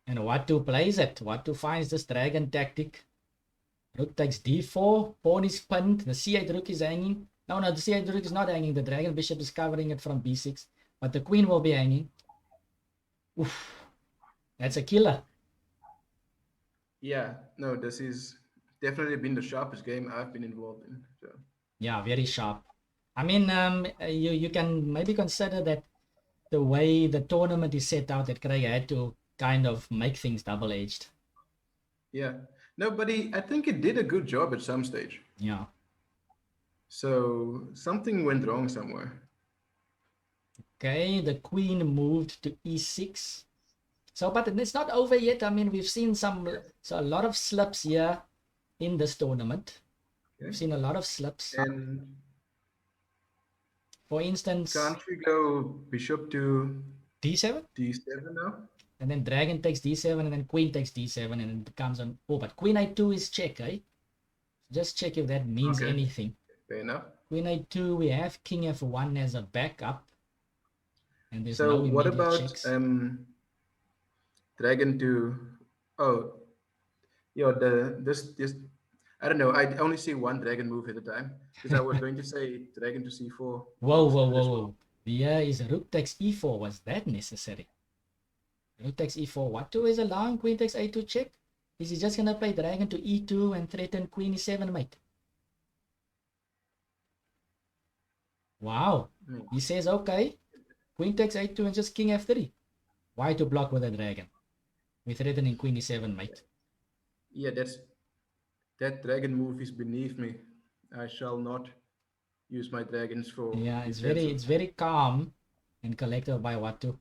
And what to plays it? What to finds this dragon tactic? Rook takes d4, pawn is pinned, the c8 rook is hanging. No, the c8 rook is not hanging, the dragon bishop is covering it from b6, but the queen will be hanging. Oof, that's a killer. Yeah, no, this is definitely been the sharpest game I've been involved in. So Yeah, very sharp. I mean, you can maybe consider that the way the tournament is set out, that Craig had to kind of make things double-edged. yeah, nobody. I think it did a good job at some stage. Yeah. So something went wrong somewhere. Okay, the queen moved to e6. So, but it's not over yet. I mean, we've seen a lot of slips here in this tournament. Okay. We've seen a lot of slips. And For instance, can't we go bishop to d7, d7 now? and then dragon takes d7, and then queen takes d7, and it becomes on. Oh, but queen a2 is check, eh? Just check if that means Okay, anything. fair enough. Queen a2, we have king f1 as a backup, and there's So no what immediate about checks. dragon to? Oh, yeah. This I don't know. I only see one dragon move at a time because I was going to say dragon to c4 Whoa, looks whoa, good whoa, as well. whoa. Here is rook takes e4. Was that necessary? Rook takes e4. What to is allowing queen takes a2 check? Is he just gonna play dragon to e2 and threaten queen e7, mate? Wow. Hmm. He says, okay, queen takes a2 and just king f3. Why to block with a dragon? We're threatening queen e7, mate. Yeah, that dragon move is beneath me. I shall not use my dragons for Yeah, defensive. it's very calm and collected by Watu.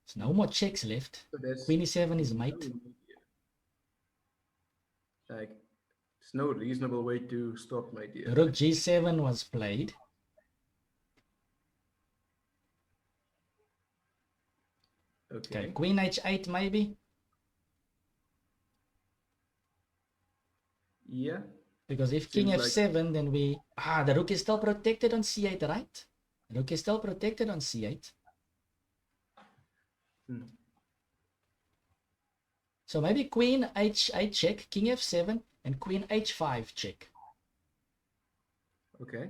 There's no more checks left. So that's Queen e7 is no mate. immediate. Like, there's no reasonable way to stop my dear. Rook g7 was played. Okay, Okay. queen h8 maybe. Yeah. Because if king Seems like f7, then the rook is still protected on c8, right? The rook is still protected on c8. So maybe queen h8 check, king f7, and queen h5 check. okay.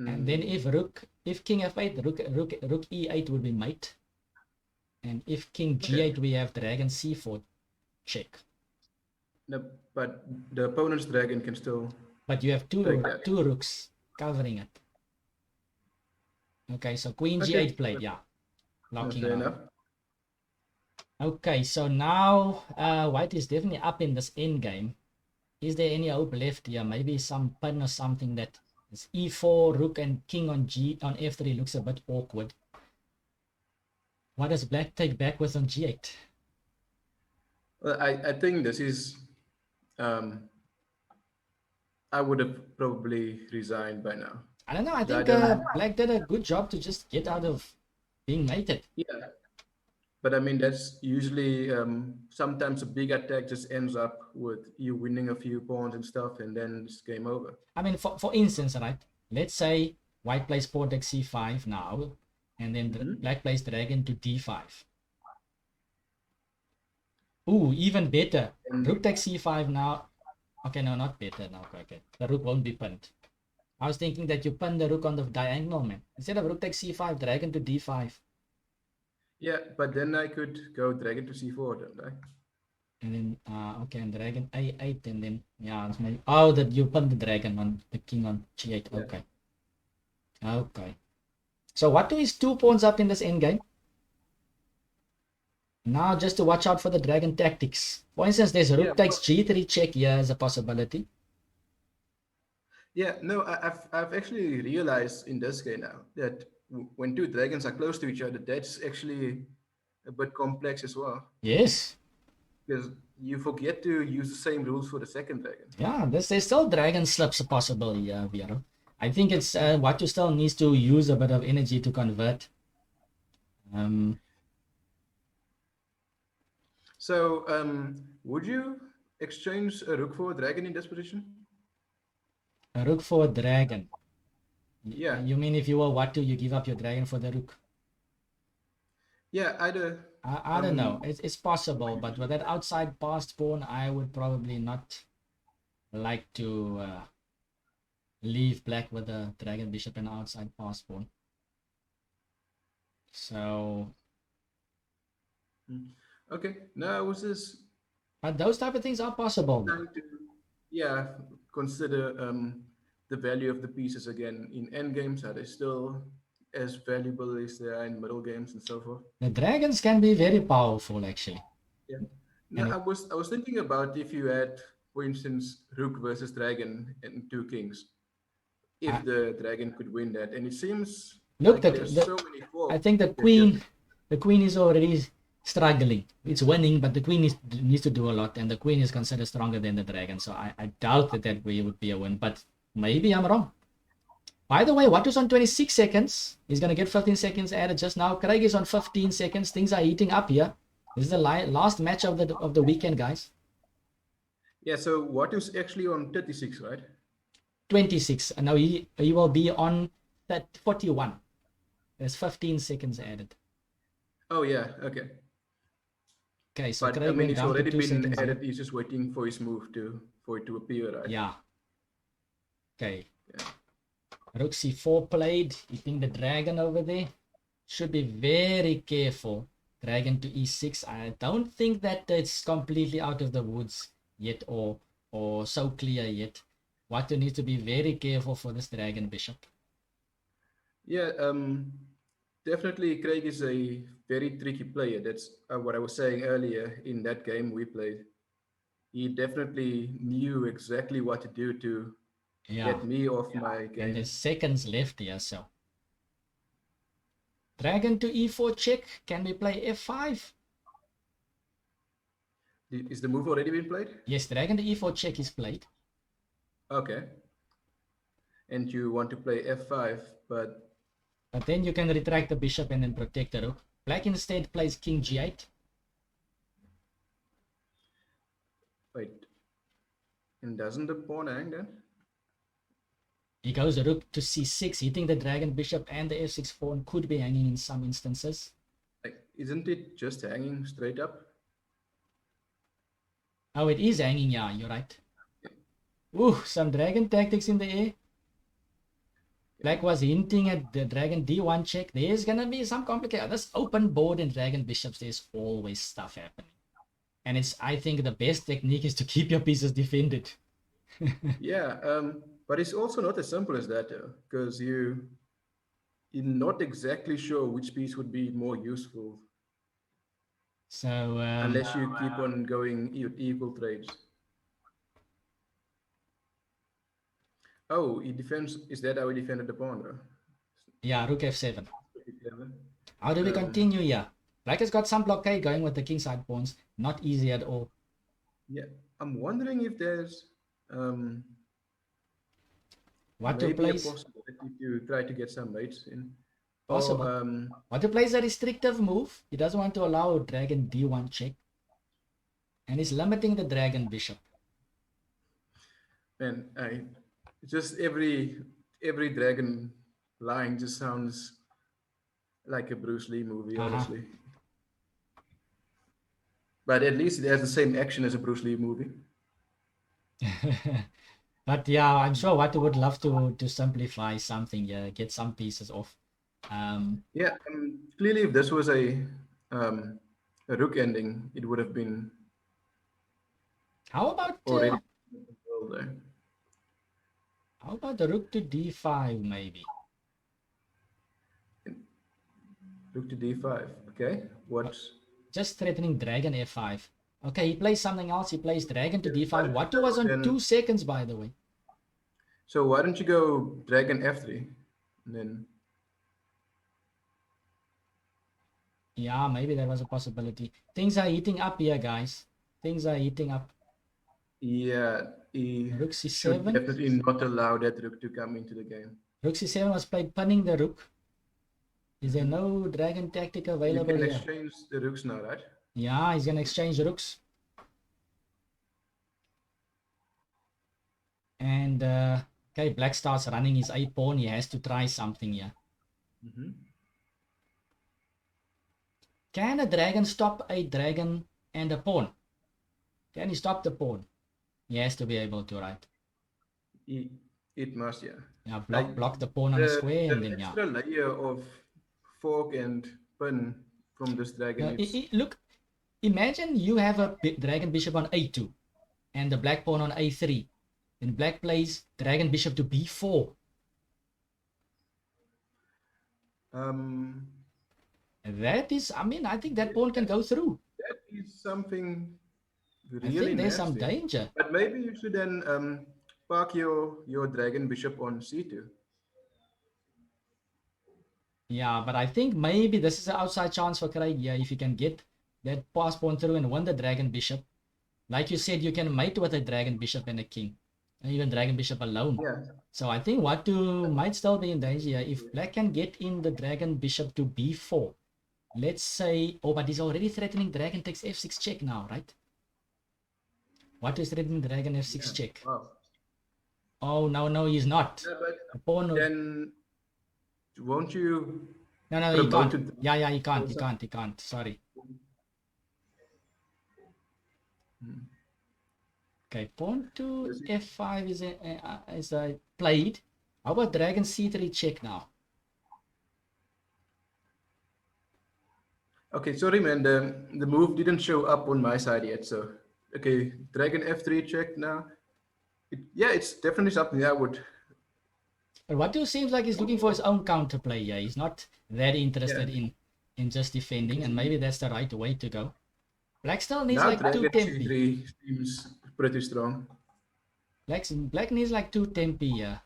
And then if rook if king f8, rook e8 would be mate. And if king Okay. g8, we have dragon c4 check. No, but the opponent's dragon can still But you have take that. two rooks covering it. Okay, so queen Okay. g8 played, yeah. No, Locking it fair on. enough. Okay, so now white is definitely up in this endgame. Is there any hope left here? Maybe some pin or something that is e4, rook and king on f3 looks a bit awkward. What does black take back with on g8? Well, I think this is. Um, I would have probably resigned by now. I don't know. I 'Cause I think don't. black did a good job to just get out of being mated. Yeah, but I mean that's usually sometimes a big attack just ends up with you winning a few pawns and stuff, and then it's game over. I mean, for instance, right? Let's say white plays pawn takes c5 now, and then Hmm. black plays dragon to d5. Ooh, even better. And Rook takes c5 now. Okay, no, not better now. Okay, the rook won't be pinned. I was thinking that you pin the rook on the diagonal, man. Instead of rook takes c5, dragon to d5. yeah, but then I could go dragon to c4, don't I? And then, okay, and dragon a8, and then, yeah, it's maybe, oh, that you pin the dragon on the king on g8. Yeah. Okay. Okay. So what do his 2 pawns up in this endgame? Now, just to watch out for the dragon tactics. For instance, there's Yeah, rook takes g3 check here as a possibility. yeah. No, I've actually realized in this game now that when two dragons are close to each other, that's actually a bit complex as well Yes. because you forget to use the same rules for the second dragon. Yeah, there's still dragon slips possible here, Vero. I think it's what you still needs to use a bit of energy to convert. So, would you exchange a rook for a dragon in this position? A rook for a dragon. Yeah, You mean if you were what to you give up your dragon for the rook? yeah. Either. I don't know. It's possible, but with that outside passed pawn, I would probably not like to leave black with a dragon bishop and outside passed pawn. So, Okay. No, I was just but those type of things are possible, though. trying to, yeah, consider the value of the pieces again in end games. Are they still as valuable as they are in middle games and so forth? The dragons can be very powerful, actually. Yeah. No, And I was thinking about if you had, for instance, rook versus dragon and two kings, I, if the dragon could win that, and it seems look, like there's so many I faults think that you have. the queen is already struggling. It's winning, but the queen needs to do a lot, and the queen is considered stronger than the dragon. So I doubt that way would be a win, but maybe I'm wrong. By the way, what was on 26 seconds? He's gonna get 15 seconds added just now. Craig is on 15 seconds. Things are heating up here. This is the last match of the weekend, guys. Yeah, so what is actually on 36, right? 26. And now he will be on that 41. There's 15 seconds added. Oh, yeah, okay. Okay, so But I Craig mean, went it's down to already 2 been seconds here. added. He's just waiting for his move for it to appear, right? Yeah. Okay. Yeah. Rook c4 played, eating the dragon over there. Should be very careful. Dragon to e6. I don't think that it's completely out of the woods yet or so clear yet. What you need to be very careful for this dragon bishop. Yeah, definitely Craig is a very tricky player. That's what I was saying earlier in that game we played. He definitely knew exactly what to do to Yeah. get me off my And game. there's seconds left here, so. Dragon to e4 check. Can we play f5? Is the move already been played? Yes, dragon to e4 check is played. Okay. And you want to play f5, but But then you can retract the bishop and then protect the rook. Black instead plays king g8. wait. And doesn't the pawn hang then? He goes rook to c6, hitting the dragon bishop, and the f6 pawn could be hanging in some instances. Like, isn't it just hanging straight up? Oh, it is hanging, yeah, you're right. Ooh, some dragon tactics in the air. Black was hinting at the dragon d1 check. There's gonna be some complicated. This open board in dragon bishops, there's always stuff happening. And I think the best technique is to keep your pieces defended. Yeah, but it's also not as simple as that, because you're not exactly sure which piece would be more useful So, unless you keep on going equal trades. Oh, he defends. Is that how he defended the pawn, though? yeah, rook f7. Pretty clever. How do we continue here? Black has got some blockade going with the kingside pawns. Not easy at all. Yeah, I'm wondering if there's What to maybe a place? possibility to try to get some mates in. Possible. Or, What to place a restrictive move. He doesn't want to allow dragon d1 check. And he's limiting the dragon bishop. man, just every dragon line just sounds like a Bruce Lee movie, honestly. But at least it has the same action as a Bruce Lee movie. But yeah, I'm sure Watu would love to simplify something, yeah, get some pieces off. Yeah, clearly if this was a rook ending, it would have been how about already how about the rook to d5 maybe? Rook to d5. Okay, what's just threatening dragon f5? Okay, he plays something else. He plays dragon to d5. Watu was on 2 seconds, by the way. So why don't you go dragon f3 and then? Yeah, maybe that was a possibility. Things are heating up here, guys. Things are heating up. Yeah, rook should c7. definitely not allow that rook to come into the game. Rook c7 was played pinning the rook. Is there no dragon tactic available here? You can exchange the rooks now, right? Yeah, he's gonna exchange rooks. And okay, black starts running his a pawn. He has to try something here. Can a dragon stop a dragon and a pawn? Can he stop the pawn? He has to be able to, right? It must, yeah. Yeah, block the pawn on the square, and then extra layer of fork and pin from this dragon. Look, imagine you have a dragon bishop on a2 and the black pawn on a3. Then black plays dragon bishop to b4. That is, I mean, I think that pawn can go through. That is something really I think there's nasty. some danger. But maybe you should then park your dragon bishop on c2. Yeah, but I think maybe this is an outside chance for Craig. Yeah, if you can get that pass pawn through and win the dragon bishop. Like you said, you can mate with a dragon bishop and a king. And even dragon bishop alone. Yeah. So I think Watu might still be in danger here. If black can get in the dragon bishop to b4. Let's say, oh, but he's already threatening dragon takes f6 check now, right? Watu is threatening dragon f6 check. Wow. Oh, no, he's not. Yeah, but the pawn then won't you? No, he can't. Yeah, he can't. Sorry. Okay, pawn to f5 is played. How about dragon c3 check now? Okay, sorry, man. The move didn't show up on my side yet. So, okay, dragon f3 check now. It's definitely something I would. But Watu seems like he's looking for his own counterplay here. He's not very interested in just defending, and maybe that's the right way to go. Black still needs now like 2 tempi. C3 seems pretty strong. Black needs like 2 tempi here.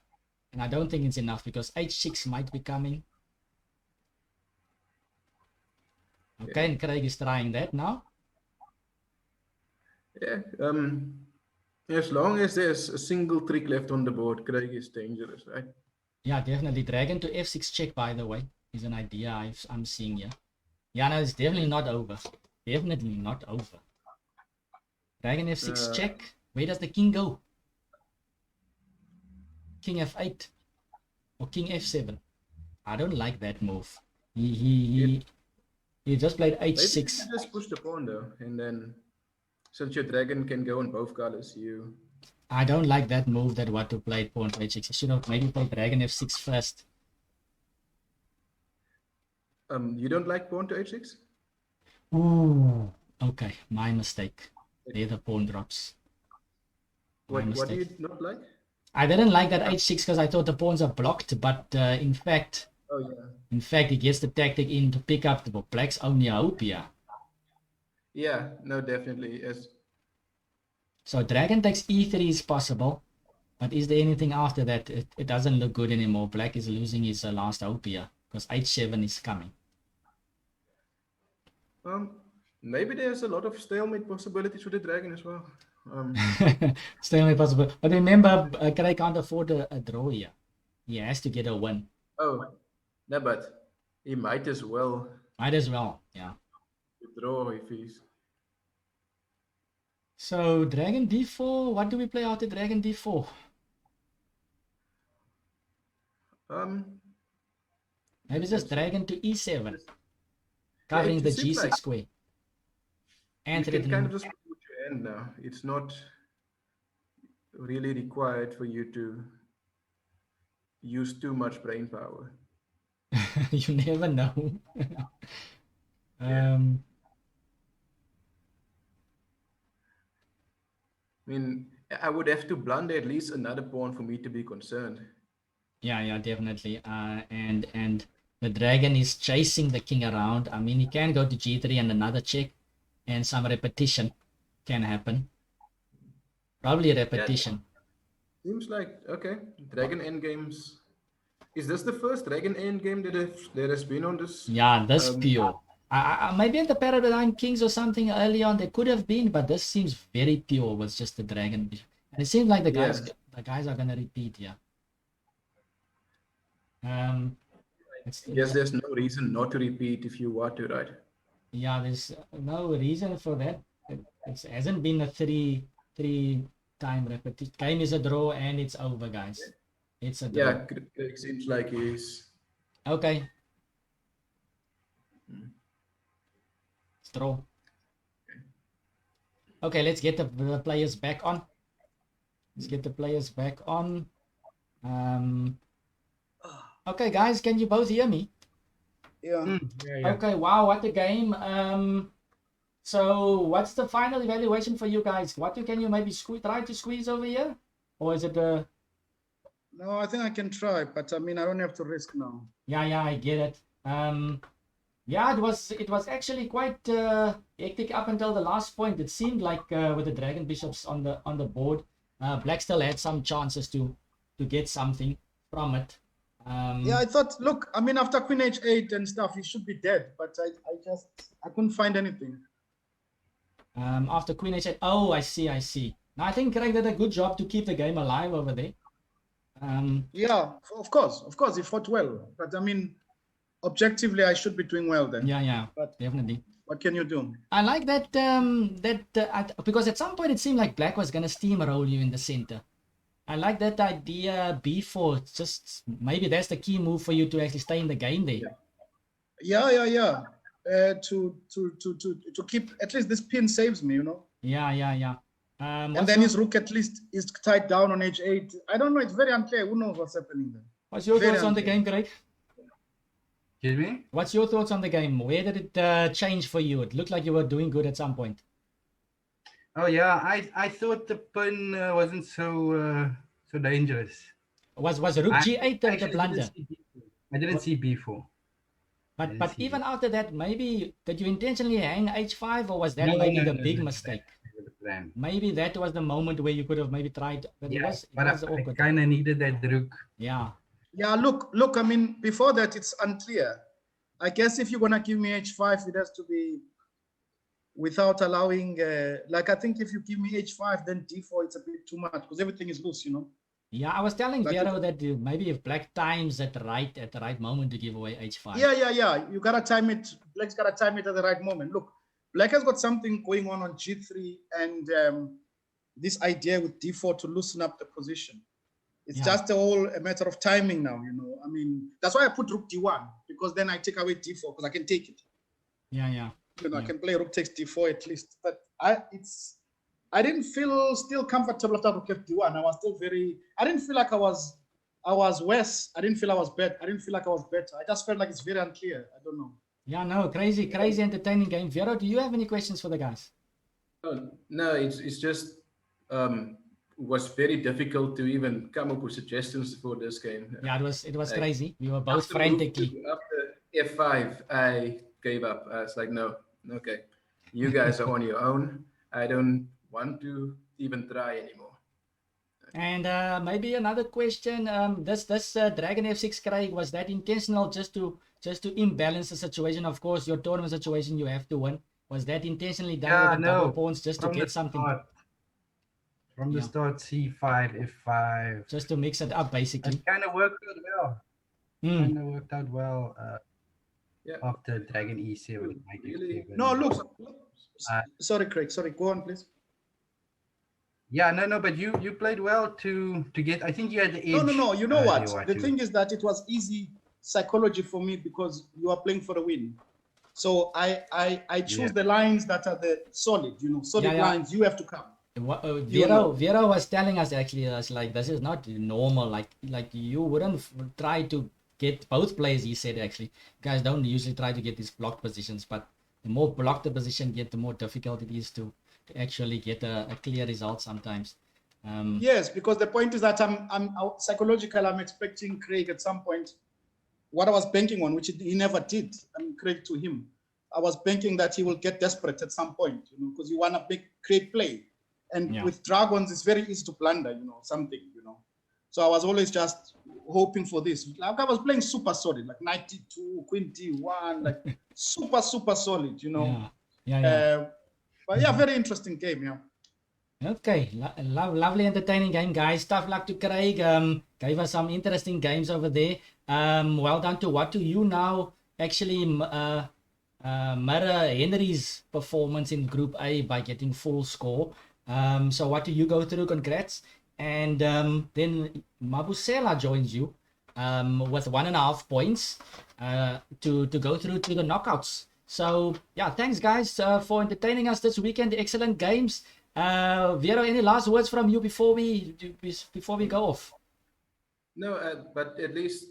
And I don't think it's enough because h6 might be coming. Okay, and Craig is trying that now. Yeah, as long as there's a single trick left on the board, Craig is dangerous, right? Yeah, definitely. Dragon to f6 check, by the way, is an idea I'm seeing here. Yeah, no, it's definitely not over. Definitely not over. Dragon f6 check. Where does the king go? King f8 or king f7. I don't like that move. He just played h6. Maybe you just push the pawn though, and then since your dragon can go on both colors, you I don't like that move that Watu played pawn to h6. He should have maybe played dragon f6 first. You don't like pawn to h6? Ooh. Okay, my mistake. There the pawn drops. My What do mistake. you not like? I didn't like that h6 because I thought the pawns are blocked, but in fact, Oh yeah. he gets the tactic in to pick up the black's only hope here. Yeah, no, definitely. Yes. So dragon takes e3 is possible, but is there anything after that? It doesn't look good anymore. Black is losing his last hope here because h7 is coming. Maybe there's a lot of stalemate possibilities with the dragon as well. Still possible. But remember, Craig can't afford a draw here. He has to get a win. Oh, no, but he might as well Might as well, yeah. withdraw if he's. So dragon d4. What do we play after dragon d4? Maybe just dragon to e7, covering it the seems g6 like square. And you can kind of just put your hand now. It's not really required for you to use too much brain power. You never know. Yeah. I mean, I would have to blunder at least another pawn for me to be concerned. Yeah, definitely. And the dragon is chasing the king around. I mean, he can go to g3 and another check, and some repetition can happen. Probably repetition. Yeah, seems like okay. Dragon endgames. Is this the first dragon endgame that has been on this? Yeah, this pure. Maybe in the Paradigm Kings or something early on there could have been, but this seems very pure with just the dragon. And it seems like the guys are gonna repeat here. Yes, there's no reason not to repeat if you want to, right? Yeah, there's no reason for that. It hasn't been a three time repetition. Game is a draw and it's over, guys. It's a draw. Yeah, it seems like he's okay. It's draw. Okay, let's get the players back on. Let's get the players back on. Okay, guys, can you both hear me? Yeah. Okay, wow, what a game. So what's the final evaluation for you guys? Can you maybe try to squeeze over here? Or is it No, I think I can try, but I mean, I don't have to risk now. Yeah, I get it. Yeah, it was actually quite hectic up until the last point. It seemed like with the dragon bishops on the board, Black still had some chances to get something from it. Yeah, I thought, look, I mean, after Queen H8 and stuff, he should be dead, but I couldn't find anything. After Queen H8, oh, I see. Now I think Craig did a good job to keep the game alive over there. Yeah, of course, he fought well, but I mean, objectively, I should be doing well then. Yeah, but definitely. What can you do? I like that because at some point it seemed like Black was gonna steamroll you in the center. I like that idea. B4, just maybe that's the key move for you to actually stay in the game there. Yeah. To keep at least this pin saves me, you know. Yeah. And then his rook at least is tied down on H8. I don't know. It's very unclear. Who knows what's happening there? What's your thoughts on the game, Craig? Excuse me? What's your thoughts on the game? Where did it change for you? It looked like you were doing good at some point. Oh yeah, I thought the pin wasn't so dangerous. Was rook G8 the blunder? I didn't see B4. But even after that, maybe did you intentionally hang H5 or was that the big mistake? Maybe that was the moment where you could have maybe tried. But it was awkward. I kind of needed that rook. Yeah. Yeah, look, I mean, before that, it's unclear. I guess if you're going to give me H5, it has to be without allowing, like, I think if you give me H5, then D4, it's a bit too much because everything is loose, you know? Yeah, I was telling Vero that maybe if Black times at the right moment to give away H5. Yeah. You got to time it. Black's got to time it at the right moment. Look, Black has got something going on G3 and this idea with D4 to loosen up the position. It's just a matter of timing now, you know. I mean, that's why I put rook D1 because then I take away D4 because I can take it. Yeah. You know, I can play rook takes D4 at least. But I didn't feel still comfortable after Rook FD1. I was still I didn't feel like I was worse. I didn't feel I was bad. I didn't feel like I was better. I just felt like it's very unclear. I don't know. Yeah, no, crazy entertaining game. Vero, do you have any questions for the guys? Oh, no, it's just was very difficult to even come up with suggestions for this game. Yeah, it was Like, crazy. We were both after move frantically. after F5, I gave up. I was like, no, okay, you guys are on your own. I don't want to even try anymore. And maybe another question. This Dragon F6, Craig, was that intentional just to imbalance the situation? Of course, your tournament situation you have to win. Was that intentionally done Yeah, with the double no. pawns just to From the get something? start. From the Yeah. start, C5, F5. Just to mix it up, basically. It kind of worked out well. Mm. Kind of worked out well Yeah. after Dragon E7. Knight Really? F7. No, look. Sorry, Craig. Sorry, go on, please. Yeah, no, but you played well to get. I think you had the edge. No. You know what? Dewa, The too. thing is that it was easy psychology for me because you are playing for a win. So I choose the lines that are the solid, solid lines. You have to come. Vero was telling us actually, like this is not normal. Like you wouldn't try to get both players. He said actually, guys don't usually try to get these blocked positions, but the more blocked the position get, the more difficult it is to actually get a clear result sometimes. Yes, because the point is that I'm psychological. I'm expecting Craig at some point. What I was banking on, which he never did, credit to him. I was banking that he will get desperate at some point, because you want to create play. And with dragons, it's very easy to blunder, something. So I was always just hoping for this. Like I was playing super solid, like 92, Queen D1, like super solid, But yeah, very interesting game, yeah. Okay, lovely entertaining game, guys. Tough luck to Craig. Gave us some interesting games over there. Well done to what do you now actually mirror Henry's performance in Group A by getting full score. So what do you go through? Congrats. And then Mabusela joins you with 1.5 points to go through to the knockouts. So yeah, thanks guys for entertaining us this weekend. Excellent games. Vero, any last words from you before we go off? No, but at least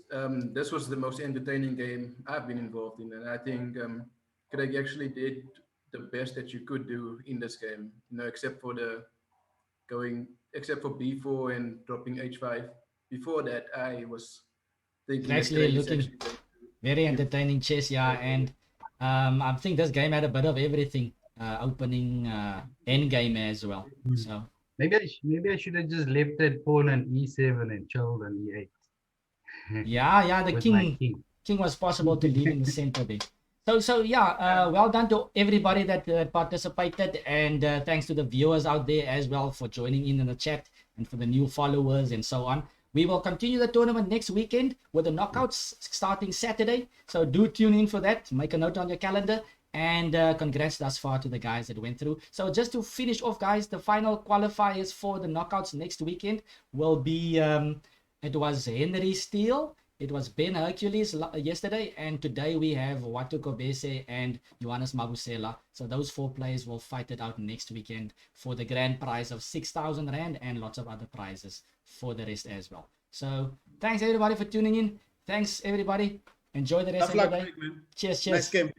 this was the most entertaining game I've been involved in, and I think Craig actually did the best that you could do in this game. Except for B4 and dropping H5. Before that, I was thinking actually looking very entertaining chess, yeah, and I think this game had a bit of everything. Opening end game as well. So maybe I should have just left that pawn on E7 and chilled on E8. yeah, the king was possible to leave in the center there. So yeah, well done to everybody that participated, and thanks to the viewers out there as well for joining in the chat and for the new followers and so on. We will continue the tournament next weekend with the knockouts starting Saturday. So do tune in for that. Make a note on your calendar. And congrats thus far to the guys that went through. So just to finish off, guys, the final qualifiers for the knockouts next weekend will be, it was Henry Steele, it was Ben Hercules yesterday, and today we have Watu Kobese and Johannes Mabusela. So those 4 players will fight it out next weekend for the grand prize of 6,000 Rand and lots of other prizes for the rest as well. So thanks everybody for tuning in. Thanks everybody. Enjoy the rest of the day. Cheers. Nice game.